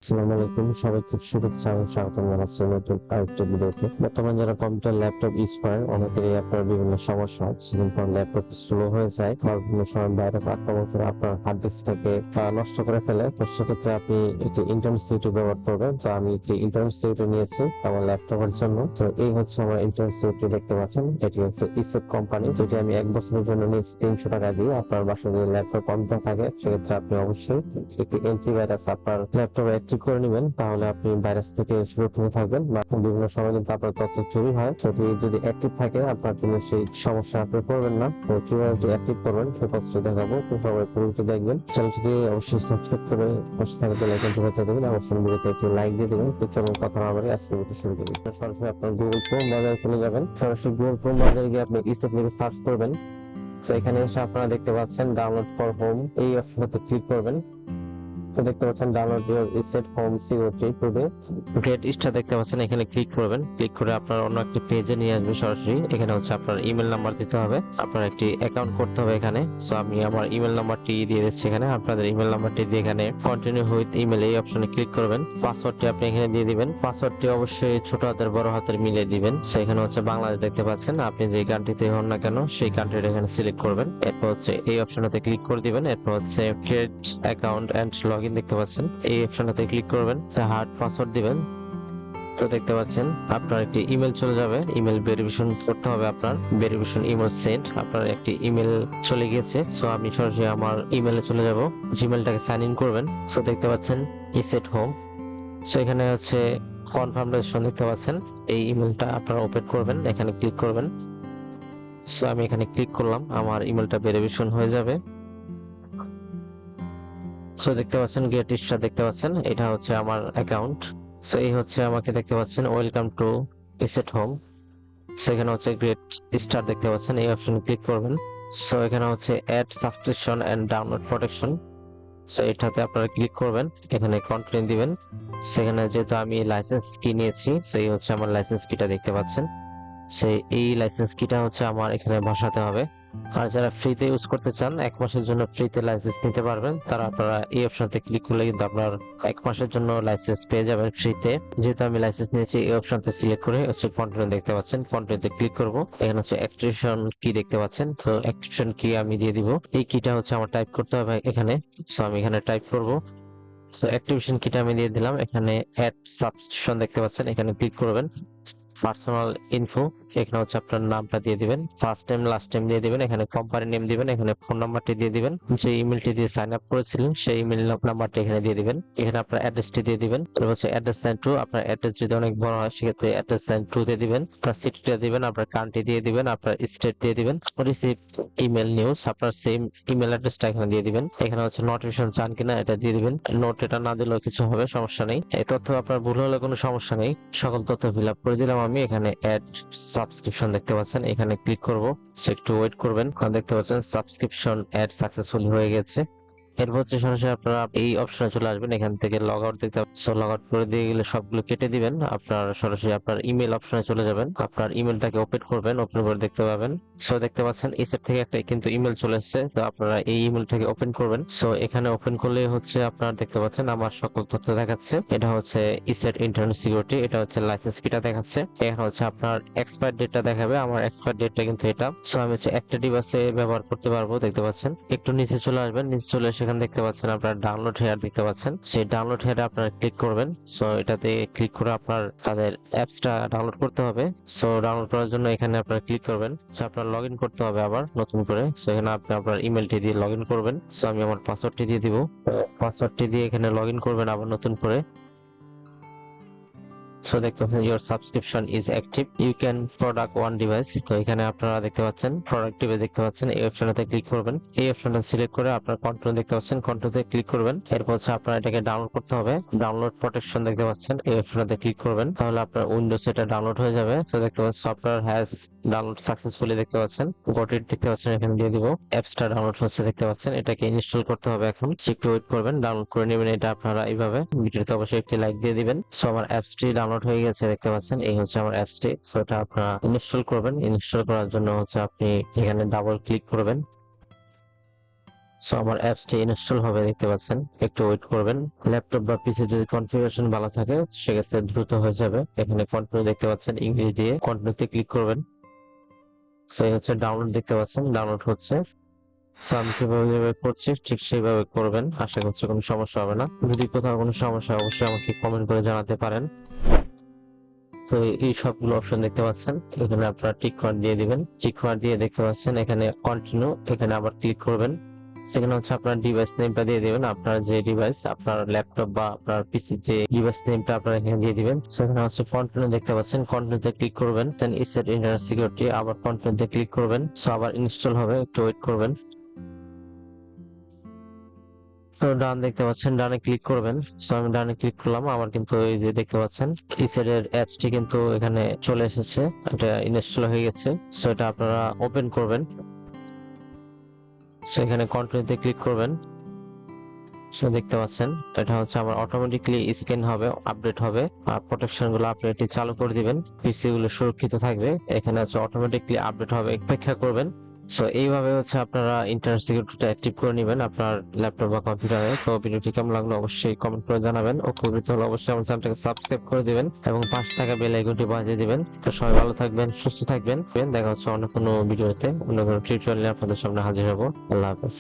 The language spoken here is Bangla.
আসসালামু আলাইকুম, সবাইকে শুভেচ্ছা এবং স্বাগতম জানাচ্ছি নতুন আরেকটি ভিডিওতে। বর্তমানে যারা কম্পিউটার ল্যাপটপ ইউজ করেন অনেকেরই আপনার বিভিন্ন সমস্যা হয়, সেদিন পর ল্যাপটপ স্লো হয়ে যায় বা বিভিন্ন সময় ভাইরাস আক্রমণ করে আপনার হার্ড ডিস্কটাকে নষ্ট করে ফেলে। তো সেক্ষেত্রে আপনি একটি ইন্টারনেট সিকিউরিটি ব্যবহার করবেন। তো আমি একটি ইন্টারনেট সিকিউরিটি নিয়েছি আমার ল্যাপটপের জন্য। তো এই হচ্ছে আমার ইন্টারনেট সিকিউরিটি, দেখতে পাচ্ছেন এটি হচ্ছে ইসেট কোম্পানি, যেটি আমি 1 বছরের জন্য নিয়েছি 300 টাকা দিয়ে। আপনার বাসায় যদি ল্যাপটপ কম্পিউটার থাকে সেক্ষেত্রে আপনি অবশ্যই একটি অ্যান্টিভাইরাস আপনার ল্যাপটপে অ্যাক্টিভ করে নেবেন, তাহলে আপনি ভাইরাস থেকে সুরক্ষিত থাকবেন। বা বিভিন্ন সময় কিন্তু আপনার তথ্য চুরি হয়, সেটি যদি অ্যাক্টিভ থাকে আপনার জন্য সেই সমস্যা আপনি পড়বেন না। তো কিভাবে এটি অ্যাক্টিভ করবেন সে পথটি দেখাবো, তো সবাই পুরোটি দেখবেন। চ্যানেলটিকে অবশ্যই সাবস্ক্রাইব করে পাশে থাকা বেল আইকনটি বাজিয়ে দেবেন এবং ভিডিওতে একটি লাইক দিয়ে দেবেন। তো চলুন কথা না বলে আজকে ভিডিও শুরু করি। সরাসরি আপনার গুগল ক্রোম ব্রাউজারে চলে যাবেন। সরাসরি গুগল ক্রোম ব্রাউজারে গিয়ে আপনি ইসেট লিখে সার্চ করবেন। তো এখানে এসে আপনারা দেখতে পাচ্ছেন ডাউনলোড ফর হোম, এই অপশনটাতে ক্লিক করবেন। তো দেখতে পাচ্ছেন download your ESET home security today great star, দেখতে পাচ্ছেন এখানে ক্লিক করবেন। ক্লিক করে আপনার অন্য একটি পেজে নিয়ে আসবে সরাসরি। এখানে হচ্ছে আপনার ইমেল নাম্বার দিতে হবে, আপনার একটি অ্যাকাউন্ট করতে হবে এখানে। সো আমি আমার ইমেল নাম্বারটি দিয়ে দিচ্ছি এখানে। আপনাদের ইমেল নাম্বারটি দিয়ে এখানে কন্টিনিউ উইথ ইমেল এই অপশনে ক্লিক করবেন। পাসওয়ার্ডটি আপনি এখানে দিয়ে দিবেন। পাসওয়ার্ডটি অবশ্যই ছোট হাতের বড় হাতের মিলিয়ে দিবেন। সেখানে হচ্ছে বাংলাদেশ দেখতে পাচ্ছেন, আপনি যে কান্ট্রিতে হন না কেন সেই কান্ট্রিটা এখানে সিলেক্ট করবেন। এরপর হচ্ছে এই অপশনটাতে ক্লিক করে দিবেন। এরপর হচ্ছে ক্রিয়েট অ্যাকাউন্ট এন্ড লগইন, দেখতে পাচ্ছেন এই অপশনটাতে ক্লিক করবেন। হার্ড পাসওয়ার্ড দিবেন। তো দেখতে পাচ্ছেন আপনার একটি ইমেল চলে যাবে, ইমেল ভেরিফিকেশন করতে হবে আপনার। ভেরিফিকেশন ইমেল সেন্ড, আপনার একটি ইমেল চলে গিয়েছে। সো আমি সরাসরি আমার ইমেলে চলে যাব, জিমেলটাকে সাইন ইন করবেন। সো দেখতে পাচ্ছেন ইসেট হোম। সো এখানে হচ্ছে কনফার্মেশন দেখতে পাচ্ছেন, এই ইমেলটা আপনারা ওপেন করবেন, এখানে ক্লিক করবেন। সো আমি এখানে ক্লিক করলাম, আমার ইমেলটা ভেরিফিকেশন হয়ে যাবে। সো দেখতে পাচ্ছেন গেট স্টার, দেখতে পাচ্ছেন এটা হচ্ছে আমার অ্যাকাউন্ট। সো এই হচ্ছে আমাকে দেখতে পাচ্ছেন ওয়েলকাম টু ইসেট হোম। সেখানে হচ্ছে গ্রেট স্টার, দেখতে পাচ্ছেন এই অপশনে ক্লিক করবেন। সো এখানে হচ্ছে add subscription and download protection, so এটাতে আপনারা ক্লিক করবেন, এখানে কন্টিনিউ দিবেন। সেখানে যেহেতু আমি লাইসেন্স কি নিয়েছি, সেই হচ্ছে আমার লাইসেন্স কিটা দেখতে পাচ্ছেন। সেই এই লাইসেন্স কিটা হচ্ছে আমার এখানে বসাতে হবে। আর যারা ফ্রিতে ইউজ করতে চান 1 মাসের জন্য ফ্রিতে লাইসেন্স নিতে পারবেন, তারা আপনারা এই অপশনতে ক্লিক করলে কিন্তু আপনার 1 মাসের জন্য লাইসেন্স পেয়ে যাবেন ফ্রিতে। যেহেতু আমি লাইসেন্স নিয়েছি এই অপশনতে সিলেক্ট করে হচ্ছে কন্টিনিউ, দেখতে পাচ্ছেন কন্টিনিউতে ক্লিক করব। এখানে হচ্ছে অ্যাক্টিভেশন কি দেখতে পাচ্ছেন, তো অ্যাক্টিভেশন কি আমি দিয়ে দিব। এই কিটা হচ্ছে আমার টাইপ করতে হবে এখানে। সো আমি এখানে টাইপ করব। সো অ্যাক্টিভেশন কিটা আমি দিয়ে দিলাম। এখানে অ্যাড সাবস্ক্রিপশন দেখতে পাচ্ছেন, এখানে ক্লিক করবেন। পার্সোনাল ইনফো, এখানে হচ্ছে আপনার নামটা দিয়ে দিবেন, ফার্স্ট টাইম লাস্ট টাইম দিয়ে দিবেন, এখানে কোম্পানি নেম দিবেন, এখানে ফোন নাম্বারটি দিয়ে দিবেন, যে ইমেলটি দিয়ে সাইন আপ করেছিলেন সেই ইমেল নাম্বারটি এখানে দিয়ে দিবেন। এখানে আপনার অ্যাড্রেসটি দিয়ে দিবেন। তারপর হচ্ছে অ্যাড্রেস লাইন 2, আপনার অ্যাড্রেস যদি অনেক বড় হয় সেক্ষেত্রে অ্যাড্রেস লাইন 2 দিয়ে দিবেন। আপনার সিটিটা দিবেন, আপনার কান্ট্রি দিয়ে দিবেন, আপনার স্টেট দিয়ে দিবেন। রিসিভ ইমেল নিউজ, আপনার সেম ইমেল অ্যাড্রেসটা এখানে দিয়ে দিবেন। এখানে হচ্ছে নোটিফিকেশন চান কিনা এটা দিয়ে দিবেন। নোট এটা না দিলেও কিছু হবে, সমস্যা নেই। এই তথ্য আপনার ভুল হলে কোনো সমস্যা নেই, সকল তথ্য ফিল আপ করে দিলাম আমি। এখানে অ্যাড সাবস্ক্রিপশন দেখতে পাচ্ছেন, এখানে ক্লিক করব। সো একটু ওয়েট করবেন, কারণ দেখতে পাচ্ছেন সাবস্ক্রিপশন অ্যাড সাকসেসফুল হয়ে গেছে। এরপর হচ্ছে সরাসরি আপনারা এই অপশনে চলে আসবেন, এখান থেকে লগ আউট দেখতে পাচ্ছেন। সো লগ আউট করে দিয়ে গেলে সবগুলো কেটে দিবেন, আপনার সরাসরি আপনার ইমেল অপশনে চলে যাবেন। আপনার ইমেলটাকে ওপেন করবেন, ওপেন করে দেখতে পাবেন। সো দেখতে পাচ্ছেন ইসেট থেকে একটা কিন্তু ইমেল চলে এসেছে, তো আপনারা এই ইমেলটাকে ওপেন করবেন। সো এখানে ওপেন করলে হচ্ছে আপনার দেখতে পাচ্ছেন আমার সকল তথ্য দেখাচ্ছে। এটা হচ্ছে ইসেট ইন্টারনেট সিকিউরিটি, এটা হচ্ছে লাইসেন্স কিটা দেখাচ্ছে। এখানে হচ্ছে আপনার এক্সপায়ার ডেটটা দেখাবে, আমার এক্সপায়ার ডেটটা কিন্তু এটা। সো আমি হচ্ছে একটা ডিভাইসে ব্যবহার করতে পারবো, দেখতে পাচ্ছেন। একটু নিচে চলে আসবেন, নিচে চলে এসে এখানে দেখতে পাচ্ছেন আপনার ডাউনলোড হেয়ার দেখতে পাচ্ছেন, সেই ডাউনলোড হেয়ারে আপনারা ক্লিক করবেন। সো এটাতে ক্লিক করে আপনার তাদের অ্যাপসটা ডাউনলোড করতে হবে। সো ডাউনলোড করার জন্য এখানে আপনারা ক্লিক করবেন। সো আপনার লগ ইন করতে হবে আবার নতুন করে। সো এখানে আপনি আপনার ইমেলটি দিয়ে লগ ইন করবেন। সো আমি আমার পাসওয়ার্ডটি দিয়ে দিব, পাসওয়ার্ডটি দিয়ে এখানে লগ ইন করবেন আবার নতুন করে। সো দেখতে পাচ্ছেন your subscription is active, you can product one device। তো এখানে আপনারা দেখতে পাচ্ছেন প্রোডাক্ট ডিভাইস দেখতে পাচ্ছেন, এই অপশনটাতে ক্লিক করবেন। এই অপশনটা সিলেক্ট করে আপনার কন্ট্রোল দেখতে পাচ্ছেন, কন্ট্রোলতে ক্লিক করবেন। এরপর হচ্ছে আপনার এটাকে ডাউনলোড করতে হবে, ডাউনলোড প্রোটেকশন দেখতে পাচ্ছেন, এই অপশনটাতে ক্লিক করবেন, তাহলে আপনার উইন্ডোজ এটা ডাউনলোড হয়ে যাবে। তো দেখতে পাচ্ছেন সফটওয়্যার হ্যাজ ডাউনলোড সাকসেসফুলি, দেখতে পাচ্ছেন গট ইট দেখতে পাচ্ছেন, এখানে দিয়ে দিব। অ্যাপসটা ডাউনলোড হচ্ছে দেখতে পাচ্ছেন, এটাকে ইনস্টল করতে হবে এখন। একটু ওয়েট করবেন, ডাউনলোড করে নেবেন এটা আপনারা এইভাবে। ভিডিওতে অবশ্যই একটি লাইক দিয়ে দিবেন। সো আমার অ্যাপসটি ডাউনলোড হয়ে গেছে দেখতে পাচ্ছেন, এই হচ্ছে আমার অ্যাপসটি। সো এটা আপনারা ইনস্টল করবেন। ইনস্টল করার জন্য হচ্ছে আপনি এখানে ডাবল ক্লিক করবেন। সো আমার অ্যাপসটি ইনস্টল হবে দেখতে পাচ্ছেন, একটু ওয়েট করবেন। ল্যাপটপ বা পিসি যদি কনফিগারেশন ভালো থাকে সেক্ষেত্রে দ্রুত হয়ে যাবে। এখানে কন্টিনিউ দেখতে পাচ্ছেন, ইংলিশ দিয়ে কন্টিনিউতে ক্লিক করবেন। সো এই হচ্ছে ডাউনলোড দেখতে পাচ্ছেন, ডাউনলোড হচ্ছে। সো আমি যেভাবে করছি ঠিক সেইভাবে করবেন, আশা করছি কোনো সমস্যা হবে না। যদি কোথাও কোনো সমস্যা হয় অবশ্যই আমাকে কমেন্ট করে জানাতে পারেন। তো এই সবগুলো অপশন দেখতে পাচ্ছেন, এখানে আপনারা টিক মার্ক দিয়ে দিবেন। টিক মার্ক দিয়ে দেখতে পাচ্ছেন এখানে কন্টিনিউ, এখানে আবার ক্লিক করবেন। সেখানে হচ্ছে আপনার ডিভাইস নেমটা দিয়ে দিবেন, আপনার যে ডিভাইস, আপনার ল্যাপটপ বা আপনার পিসি যে ডিভাইস নেমটা আপনারা এখানে দিয়ে দিবেন। সেখানে হচ্ছে কন্টিনিউ দেখতে পাচ্ছেন, কন্টিনিউতে ক্লিক করবেন। দেন ইসেট ইন্টারনেট সিকিউরিটি, আবার কন্টিনিউতে ক্লিক করবেন। সো আবার ইনস্টল হবে, একটু ওয়েট করবেন। তো ডান দেখতে পাচ্ছেন, ডানে ক্লিক করবেন। সো আমি ডানে ক্লিক করলাম, আমার কিন্তু এই যে দেখতে পাচ্ছেন ইসেটের অ্যাপসটি কিন্তু এখানে চলে এসেছে, এটা ইনস্টল হয়ে গেছে। সো এটা আপনারা ওপেন করবেন। সো এখানে কন্টিনিউতে ক্লিক করবেন। সো দেখতে পাচ্ছেন এটা হচ্ছে আমার অটোমেটিকলি স্ক্যান হবে, আপডেট হবে। আর প্রোটেকশন গুলো আপনি এটি চালু করে দিবেন, পিসি গুলো সুরক্ষিত থাকবে। এখানে হচ্ছে অটোমেটিকলি আপডেট হবে, অপেক্ষা করবেন। সো এইভাবে হচ্ছে আপনারা ইন্টারনেট সিকিউরিটিটা অ্যাক্টিভ করে নেবেন আপনার ল্যাপটপ বা কম্পিউটারে। তো ভিডিওটি কেমন লাগলো অবশ্যই কমেন্ট করে জানাবেন, ও উপকৃত হলে অবশ্যই আমার চ্যানেলটাকে সাবস্ক্রাইব করে দিবেন এবং পাশে থাকা বেল আইকনটি বাজিয়ে দিবেন। তো সবাই ভালো থাকবেন, সুস্থ থাকবেন। দেখা হচ্ছে অন্য কোনো ভিডিওতে, অন্য কোনো টিউটোরিয়ালে আপনাদের সামনে হাজির হব। আল্লাহ হাফেজ।